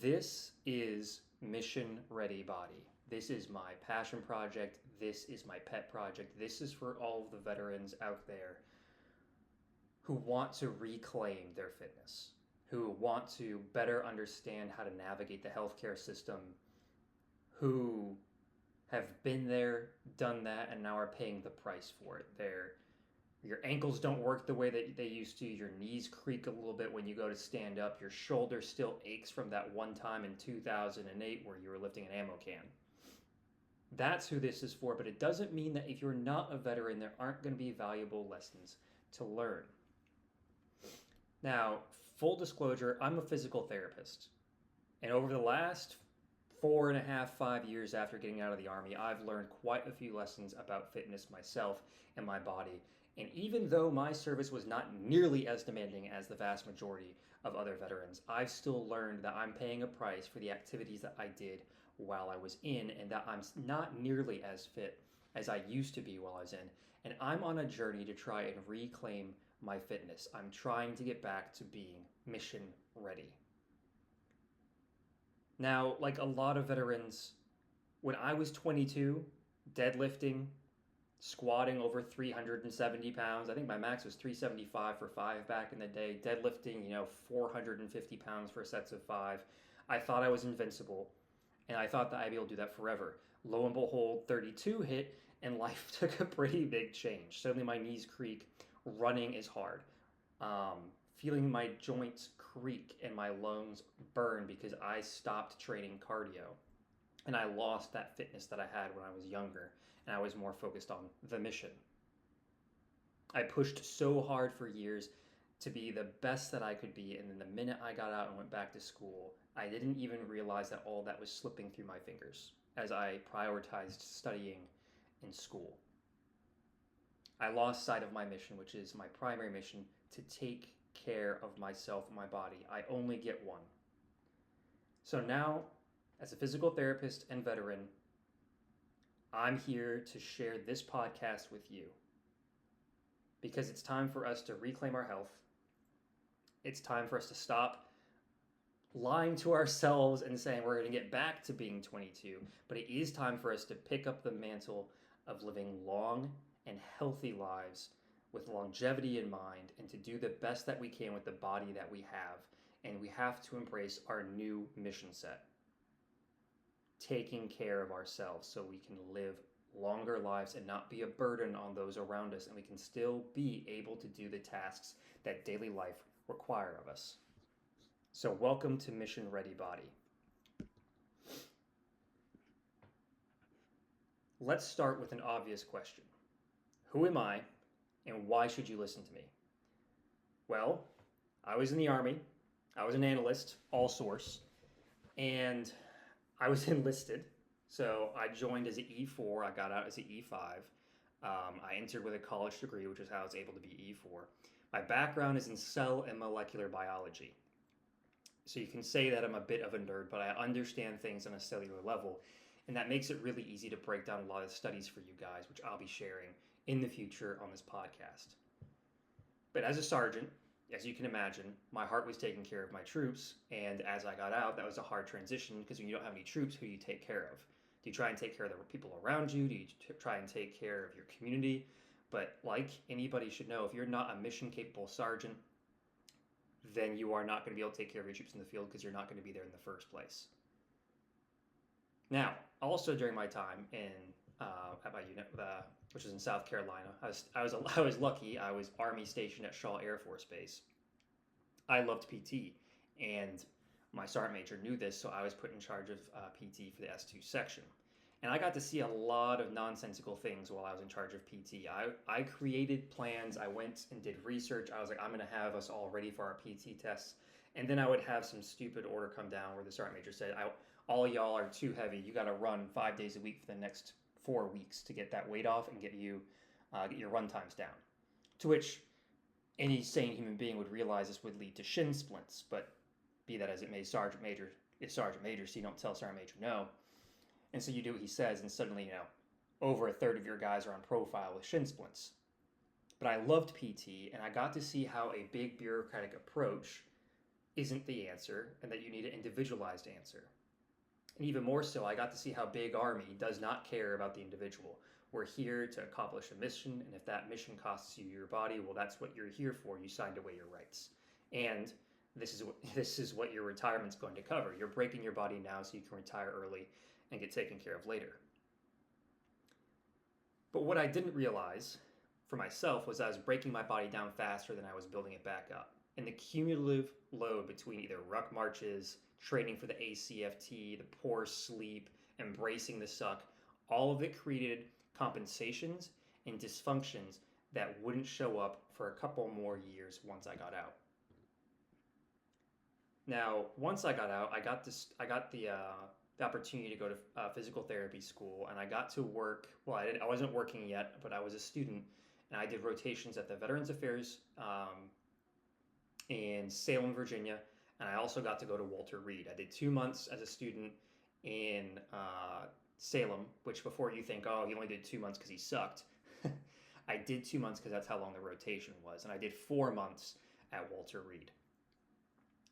This is Mission Ready Body. This is my passion project. This is my pet project. This is for all of the veterans out there who want to reclaim their fitness, who want to better understand how to navigate the healthcare system, who have been there, done that, and now are paying the price for it. Your ankles don't work the way that they used to. Your knees creak a little bit when you go to stand up. Your shoulder still aches from that one time in 2008 where you were lifting an ammo can. That's who this is for, but it doesn't mean that if you're not a veteran, there aren't going to be valuable lessons to learn. Now, full disclosure, I'm a physical therapist. And over the last 4.5, 5 years after getting out of the Army, I've learned quite a few lessons about fitness myself and my body. And even though my service was not nearly as demanding as the vast majority of other veterans, I've still learned that I'm paying a price for the activities that I did while I was in, and that I'm not nearly as fit as I used to be while I was in. And I'm on a journey to try and reclaim my fitness. I'm trying to get back to being mission ready. Now, like a lot of veterans, when I was 22, deadlifting, squatting over 370 pounds. I think my max was 375 for 5 back in the day. Deadlifting, 450 pounds for sets of 5. I thought I was invincible, and I thought that I'd be able to do that forever. Lo and behold, 32 hit, and life took a pretty big change. Suddenly my knees creak. Running is hard. Feeling my joints creak and my lungs burn because I stopped training cardio. And I lost that fitness that I had when I was younger, and I was more focused on the mission. I pushed so hard for years to be the best that I could be, and then the minute I got out and went back to school, I didn't even realize that all that was slipping through my fingers as I prioritized studying in school. I lost sight of my mission, which is my primary mission, to take care of myself and my body. I only get one. So now, as a physical therapist and veteran, I'm here to share this podcast with you because it's time for us to reclaim our health. It's time for us to stop lying to ourselves and saying we're going to get back to being 22, but it is time for us to pick up the mantle of living long and healthy lives with longevity in mind, and to do the best that we can with the body that we have. And we have to embrace our new mission set, taking care of ourselves so we can live longer lives and not be a burden on those around us, and we can still be able to do the tasks that daily life require of us. So welcome to Mission Ready Body. Let's start with an obvious question. Who am I, and why should you listen to me? Well, I was in the Army. I was an analyst, all source, and I was enlisted. So I joined as an E4. I got out as an E5. I entered with a college degree, which is how I was able to be E4. My background is in cell and molecular biology. So you can say that I'm a bit of a nerd, but I understand things on a cellular level. And that makes it really easy to break down a lot of studies for you guys, which I'll be sharing in the future on this podcast. But as a sergeant, as you can imagine, my heart was taking care of my troops. And as I got out, that was a hard transition because when you don't have any troops, who do you take care of? Do you try and take care of the people around you? Do you try and take care of your community? But like anybody should know, if you're not a mission-capable sergeant, then you are not going to be able to take care of your troops in the field because you're not going to be there in the first place. Now, also during my time in at my unit, which was in South Carolina, I was lucky. I was Army stationed at Shaw Air Force Base. I loved PT, and my sergeant major knew this, so I was put in charge of PT for the S2 section. And I got to see a lot of nonsensical things while I was in charge of PT. I created plans. I went and did research. I was like, I'm going to have us all ready for our PT tests. And then I would have some stupid order come down where the sergeant major said, all y'all are too heavy. You got to run 5 days a week for the next 4 weeks to get that weight off and get your run times down. To which any sane human being would realize this would lead to shin splints. But be that as it may, sergeant major is sergeant major, so you don't tell sergeant major no. And so you do what he says, and suddenly, over a third of your guys are on profile with shin splints. But I loved PT, and I got to see how a big bureaucratic approach isn't the answer and that you need an individualized answer. And even more so, I got to see how Big Army does not care about the individual. We're here to accomplish a mission, and if that mission costs you your body, well, that's what you're here for. You signed away your rights. And this is what your retirement's going to cover. You're breaking your body now so you can retire early and get taken care of later. But what I didn't realize for myself was I was breaking my body down faster than I was building it back up. And the cumulative load between either ruck marches, training for the ACFT, the poor sleep, embracing the suck, all of it created compensations and dysfunctions that wouldn't show up for a couple more years once I got out. Now, once I got out, I got the opportunity to go to physical therapy school, and I got to work. Well, I wasn't working yet, but I was a student, and I did rotations at the Veterans Affairs in Salem, Virginia, and I also got to go to Walter Reed. I did 2 months as a student in Salem, which before you think, oh, he only did 2 months because he sucked. I did 2 months because that's how long the rotation was, and I did 4 months at Walter Reed.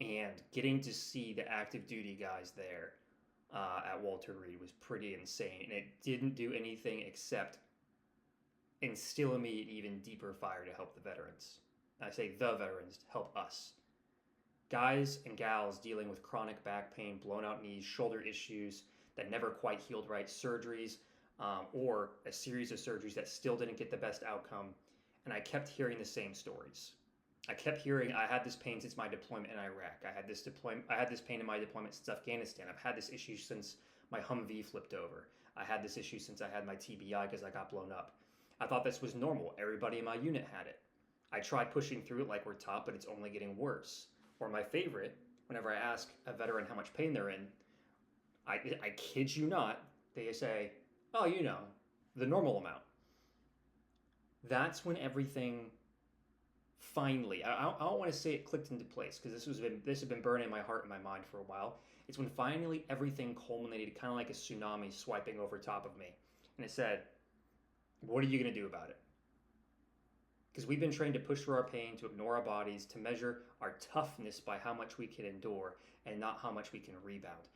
And getting to see the active duty guys there at Walter Reed was pretty insane, and it didn't do anything except instill in me an even deeper fire to help the veterans. I say the veterans, to help us. Guys and gals dealing with chronic back pain, blown out knees, shoulder issues that never quite healed right, surgeries, or a series of surgeries that still didn't get the best outcome. And I kept hearing the same stories. I kept hearing, I had this pain since my deployment in Iraq. I had this pain in my deployment since Afghanistan. I've had this issue since my Humvee flipped over. I had this issue since I had my TBI because I got blown up. I thought this was normal. Everybody in my unit had it. I tried pushing through it like we're top, but it's only getting worse. Or my favorite, whenever I ask a veteran how much pain they're in, I kid you not, they say, oh, you know, the normal amount. That's when everything finally, I don't want to say it clicked into place because this had been burning in my heart and my mind for a while. It's when finally everything culminated, kind of like a tsunami swiping over top of me. And it said, what are you going to do about it? Because we've been trained to push through our pain, to ignore our bodies, to measure our toughness by how much we can endure and not how much we can rebound.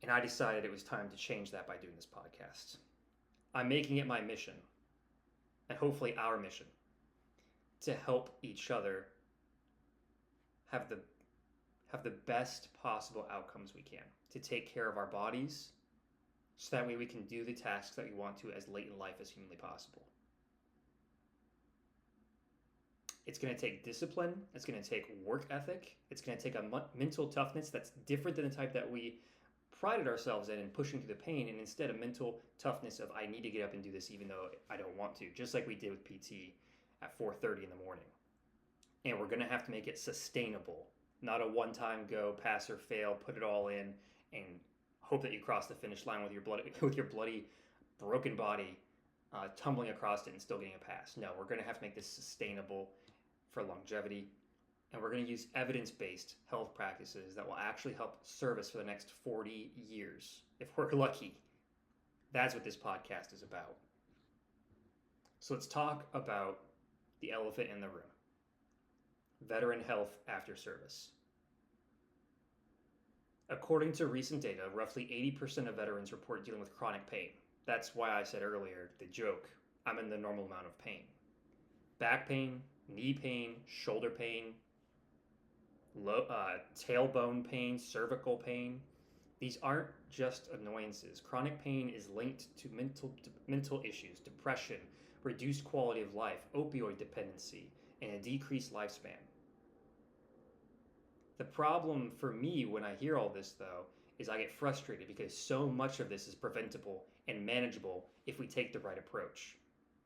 And I decided it was time to change that by doing this podcast. I'm making it my mission, and hopefully our mission, to help each other have the best possible outcomes we can, to take care of our bodies, so that way we can do the tasks that we want to as late in life as humanly possible. It's going to take discipline. It's going to take work ethic. It's going to take a mental toughness that's different than the type that we prided ourselves in pushing through the pain, and instead a mental toughness of I need to get up and do this even though I don't want to, just like we did with PT at 4:30 in the morning. And we're going to have to make it sustainable, not a one-time go, pass or fail, put it all in, and hope that you cross the finish line with your bloody, broken body, tumbling across it and still getting a pass. No, we're going to have to make this sustainable for longevity, and we're going to use evidence-based health practices that will actually help serve us for the next 40 years, if we're lucky. That's what this podcast is about. So let's talk about the elephant in the room. Veteran health after service. According to recent data, roughly 80% of veterans report dealing with chronic pain. That's why I said earlier, the joke, I'm in the normal amount of pain. Back pain, knee pain, shoulder pain, tailbone pain, cervical pain. These aren't just annoyances. Chronic pain is linked to mental issues, depression, reduced quality of life, opioid dependency, and a decreased lifespan. The problem for me when I hear all this, though, is I get frustrated because so much of this is preventable and manageable if we take the right approach.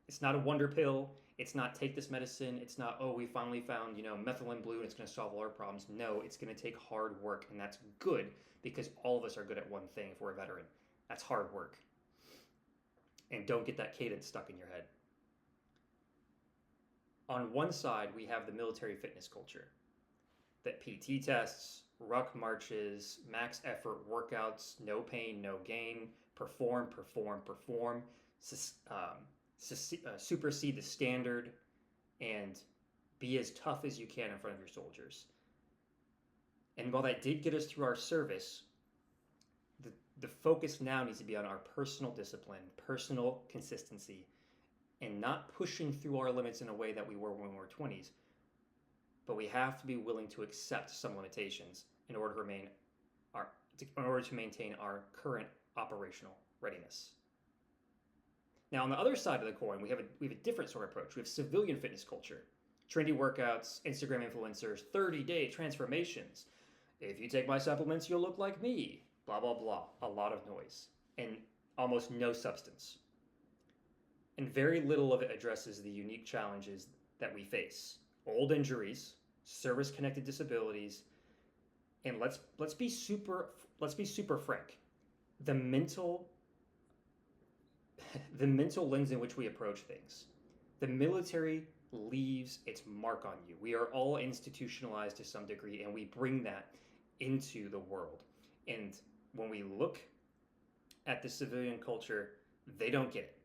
It's not a wonder pill. It's not take this medicine. It's not, oh, we finally found, methylene blue and it's going to solve all our problems. No, it's going to take hard work, and that's good because all of us are good at one thing if we're a veteran. That's hard work. And don't get that cadence stuck in your head. On one side, we have the military fitness culture. That PT tests, ruck marches, max effort workouts, no pain, no gain, perform, supersede the standard, and be as tough as you can in front of your soldiers. And while that did get us through our service, the focus now needs to be on our personal discipline, personal consistency, and not pushing through our limits in a way that we were when we were 20s. But we have to be willing to accept some limitations in order to maintain our current operational readiness. Now, on the other side of the coin, we have a different sort of approach. We have civilian fitness culture, trendy workouts, Instagram influencers, 30-day transformations. If you take my supplements, you'll look like me. Blah, blah, blah. A lot of noise and almost no substance. And very little of it addresses the unique challenges that we face. Old injuries, service-connected disabilities, and let's be super frank. The mental lens in which we approach things. The military leaves its mark on you. We are all institutionalized to some degree, and we bring that into the world. And when we look at the civilian culture, they don't get it.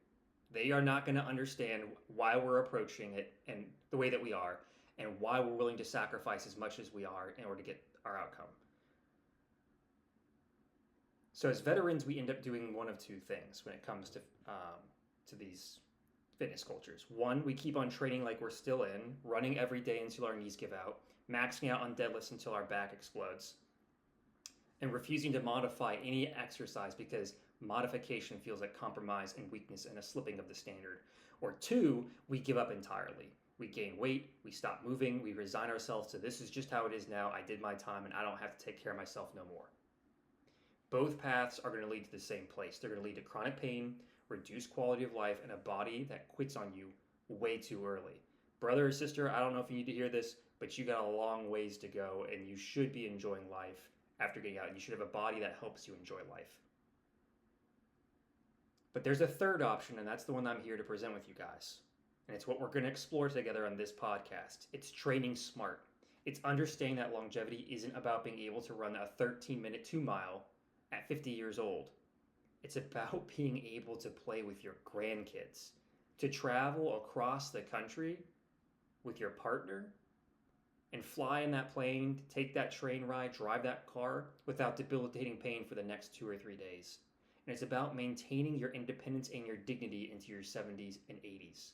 They are not going to understand why we're approaching it and the way that we are, and why we're willing to sacrifice as much as we are in order to get our outcome. So as veterans, we end up doing one of two things when it comes to these fitness cultures. One, we keep on training like we're still in, running every day until our knees give out, maxing out on deadlifts until our back explodes, and refusing to modify any exercise because modification feels like compromise and weakness and a slipping of the standard. Or two, we give up entirely. We gain weight, we stop moving, we resign ourselves to this is just how it is now, I did my time and I don't have to take care of myself no more. Both paths are going to lead to the same place. They're going to lead to chronic pain, reduced quality of life, and a body that quits on you way too early. Brother or sister, I don't know if you need to hear this, but you got a long ways to go and you should be enjoying life after getting out. You should have a body that helps you enjoy life. But there's a third option, and that's the one I'm here to present with you guys. And it's what we're going to explore together on this podcast. It's training smart. It's understanding that longevity isn't about being able to run a 13-minute 2-mile at 50 years old. It's about being able to play with your grandkids, to travel across the country with your partner and fly in that plane, take that train ride, drive that car without debilitating pain for the next 2 or 3 days. And it's about maintaining your independence and your dignity into your 70s and 80s.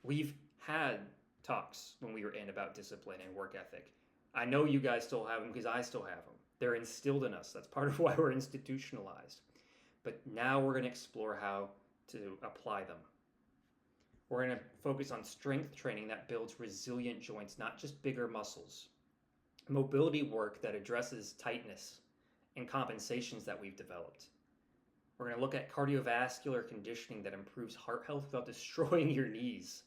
We've had talks when we were in about discipline and work ethic. I know you guys still have them because I still have them. They're instilled in us. That's part of why we're institutionalized. But now we're going to explore how to apply them. We're going to focus on strength training that builds resilient joints, not just bigger muscles. Mobility work that addresses tightness and compensations that we've developed. We're going to look at cardiovascular conditioning that improves heart health without destroying your knees.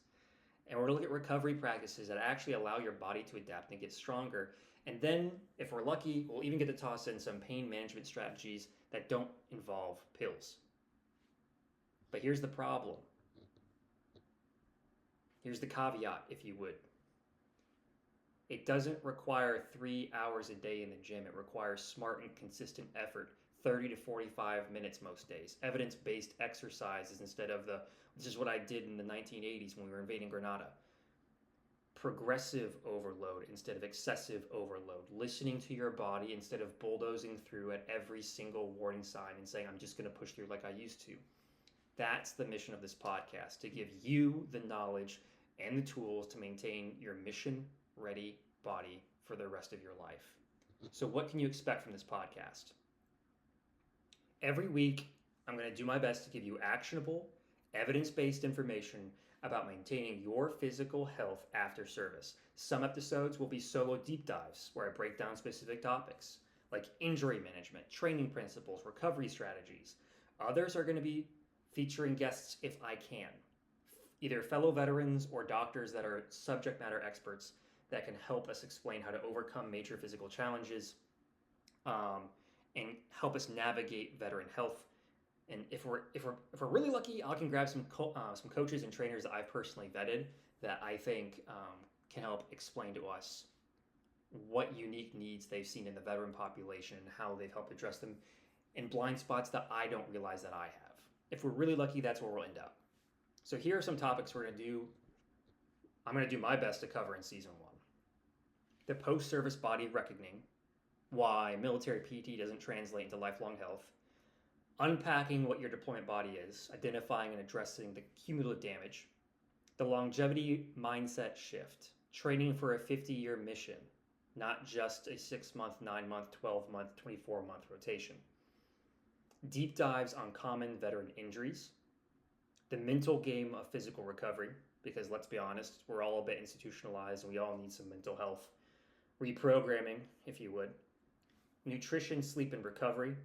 And we're going to look at recovery practices that actually allow your body to adapt and get stronger. And then, if we're lucky, we'll even get to toss in some pain management strategies that don't involve pills. But here's the problem. Here's the caveat, if you would. It doesn't require 3 hours a day in the gym. It requires smart and consistent effort, 30 to 45 minutes most days. Evidence-based exercises instead of this is what I did in the 1980s when we were invading Grenada. Progressive overload instead of excessive overload. Listening to your body instead of bulldozing through at every single warning sign and saying, I'm just going to push through like I used to. That's the mission of this podcast, to give you the knowledge and the tools to maintain your mission-ready body for the rest of your life. So what can you expect from this podcast? Every week, I'm going to do my best to give you actionable, evidence-based information about maintaining your physical health after service. Some episodes will be solo deep dives where I break down specific topics like injury management, training principles, recovery strategies. Others are going to be featuring guests if I can, either fellow veterans or doctors that are subject matter experts that can help us explain how to overcome major physical challenges and help us navigate veteran health. And if we're really lucky, I can grab some coaches and trainers that I've personally vetted that I think can help explain to us what unique needs they've seen in the veteran population and how they've helped address them in blind spots that I don't realize that I have. If we're really lucky, that's where we'll end up. So here are some topics we're going to do. I'm going to do my best to cover in season 1. the post-service body reckoning, why military PT doesn't translate into lifelong health, unpacking what your deployment body is, identifying and addressing the cumulative damage, the longevity mindset shift, training for a 50-year mission, not just a 6-month, 9-month, 12-month, 24-month rotation. Deep dives on common veteran injuries, the mental game of physical recovery, because let's be honest, we're all a bit institutionalized and we all need some mental health reprogramming, if you would, nutrition, sleep, and recovery,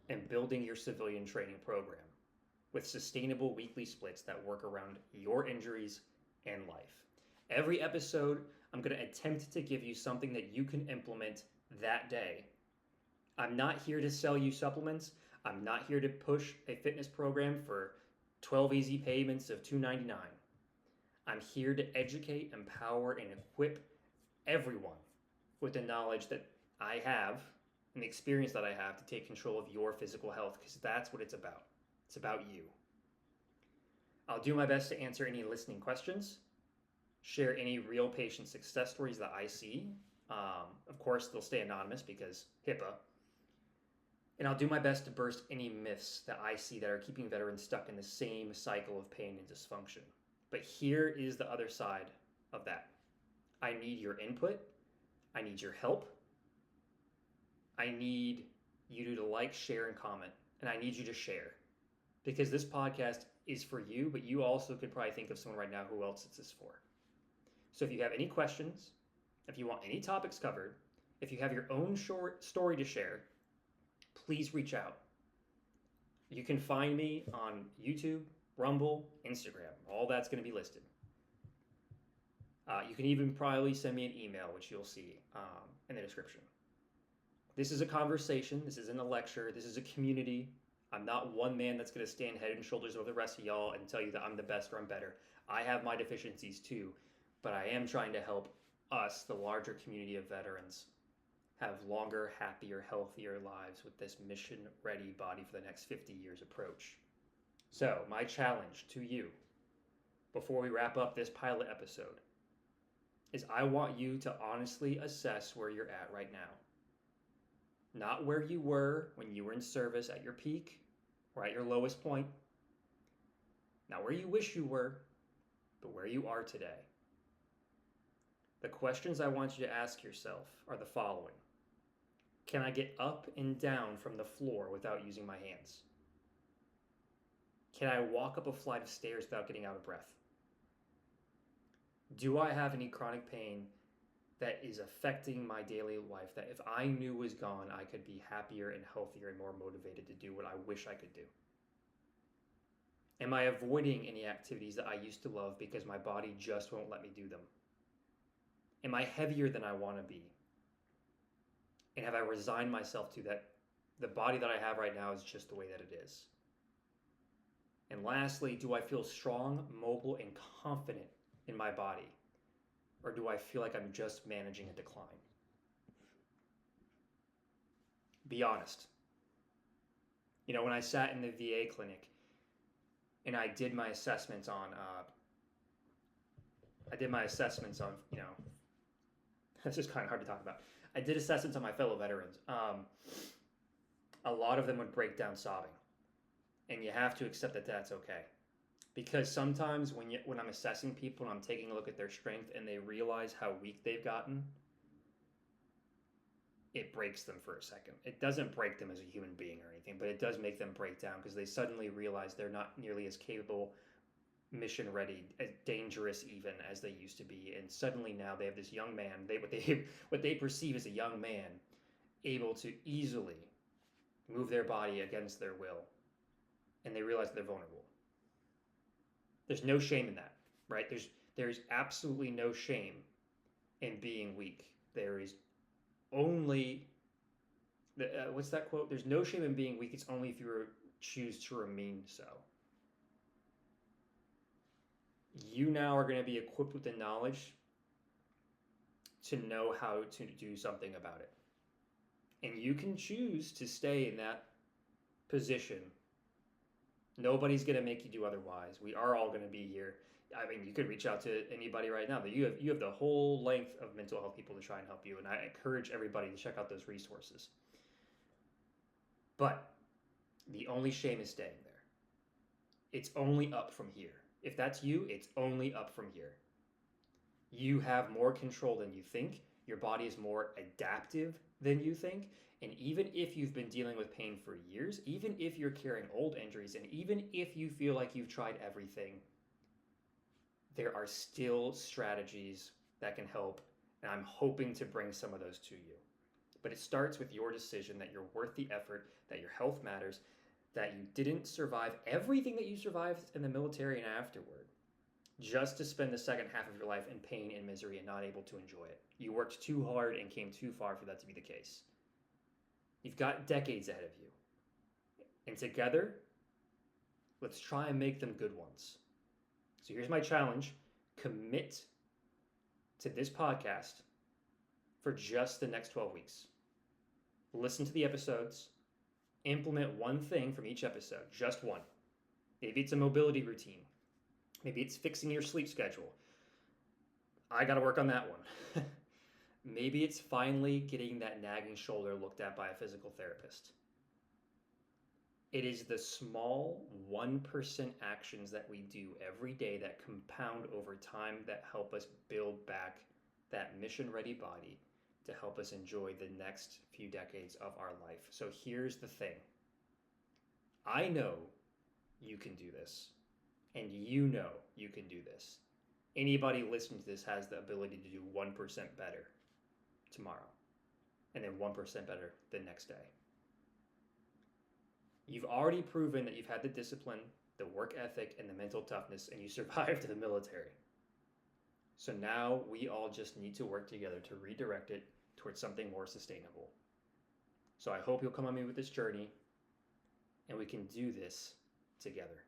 and building your civilian training program with sustainable weekly splits that work around your injuries and life. Every episode, I'm going to attempt to give you something that you can implement that day. I'm not here to sell you supplements. I'm not here to push a fitness program for 12 easy payments of $2.99. I'm here to educate, empower, and equip everyone with the knowledge that I have and the experience that I have to take control of your physical health, because that's what it's about. It's about you. I'll do my best to answer any listening questions, share any real patient success stories that I see. Of course, they'll stay anonymous because HIPAA. And I'll do my best to burst any myths that I see that are keeping veterans stuck in the same cycle of pain and dysfunction. But here is the other side of that. I need your input. I need your help. I need you to like, share, and comment. And I need you to share. Because this podcast is for you, but you also could probably think of someone right now who else it's this for. So if you have any questions, if you want any topics covered, if you have your own short story to share, please reach out. You can find me on YouTube, Rumble, Instagram. All that's going to be listed. You can even probably send me an email, which you'll see in the description. This is a conversation. This isn't a lecture. This is a community. I'm not one man that's going to stand head and shoulders over the rest of y'all and tell you that I'm the best or I'm better. I have my deficiencies too, but I am trying to help us, the larger community of veterans, have longer, happier, healthier lives with this mission-ready body for the next 50 years approach. So, my challenge to you, before we wrap up this pilot episode, is I want you to honestly assess where you're at right now. Not where you were when you were in service at your peak or at your lowest point. Not where you wish you were, but where you are today. The questions I want you to ask yourself are the following. Can I get up and down from the floor without using my hands? Can I walk up a flight of stairs without getting out of breath? Do I have any chronic pain that is affecting my daily life that if I knew was gone, I could be happier and healthier and more motivated to do what I wish I could do? Am I avoiding any activities that I used to love because my body just won't let me do them? Am I heavier than I want to be? And have I resigned myself to that the body that I have right now is just the way that it is? And lastly, do I feel strong, mobile, and confident in my body? Or do I feel like I'm just managing a decline? Be honest. You know, when I sat in the VA clinic and I did my assessments on, you know, this is kind of hard to talk about. I did assessments on my fellow veterans. A lot of them would break down sobbing. And you have to accept that that's okay. Because sometimes when I'm assessing people and I'm taking a look at their strength and they realize how weak they've gotten, it breaks them for a second. It doesn't break them as a human being or anything, but it does make them break down because they suddenly realize they're not nearly as capable, mission ready, dangerous even as they used to be. And suddenly now they have this young man, what they perceive as a young man, able to easily move their body against their will. And they realize they're vulnerable. There's no shame in that, right? There's absolutely no shame in being weak. There is only, what's that quote? There's no shame in being weak. It's only if you choose to remain so. You now are going to be equipped with the knowledge to know how to do something about it. And you can choose to stay in that position. Nobody's going to make you do otherwise. We are all going to be here. I mean, you could reach out to anybody right now. That you have the whole length of mental health people to try and help you, and I encourage everybody to check out those resources. But the only shame is staying there. It's only up from here. If that's you, it's only up from here. You have more control than you think. Your body is more adaptive than you think. And even if you've been dealing with pain for years, even if you're carrying old injuries, and even if you feel like you've tried everything, there are still strategies that can help. And I'm hoping to bring some of those to you. But it starts with your decision that you're worth the effort, that your health matters, that you didn't survive everything that you survived in the military and afterward just to spend the second half of your life in pain and misery and not able to enjoy it. You worked too hard and came too far for that to be the case. You've got decades ahead of you. And together, let's try and make them good ones. So here's my challenge. Commit to this podcast for just the next 12 weeks. Listen to the episodes. Implement one thing from each episode, just one. Maybe it's a mobility routine. Maybe it's fixing your sleep schedule. I got to work on that one. Maybe it's finally getting that nagging shoulder looked at by a physical therapist. It is the small 1% actions that we do every day that compound over time that help us build back that mission-ready body to help us enjoy the next few decades of our life. So here's the thing. I know you can do this, and you know you can do this. Anybody listening to this has the ability to do 1% better tomorrow, and then 1% better the next day. You've already proven that you've had the discipline, the work ethic, and the mental toughness, and you survived the military. So now we all just need to work together to redirect it towards something more sustainable. So I hope you'll come on me with this journey, and we can do this together.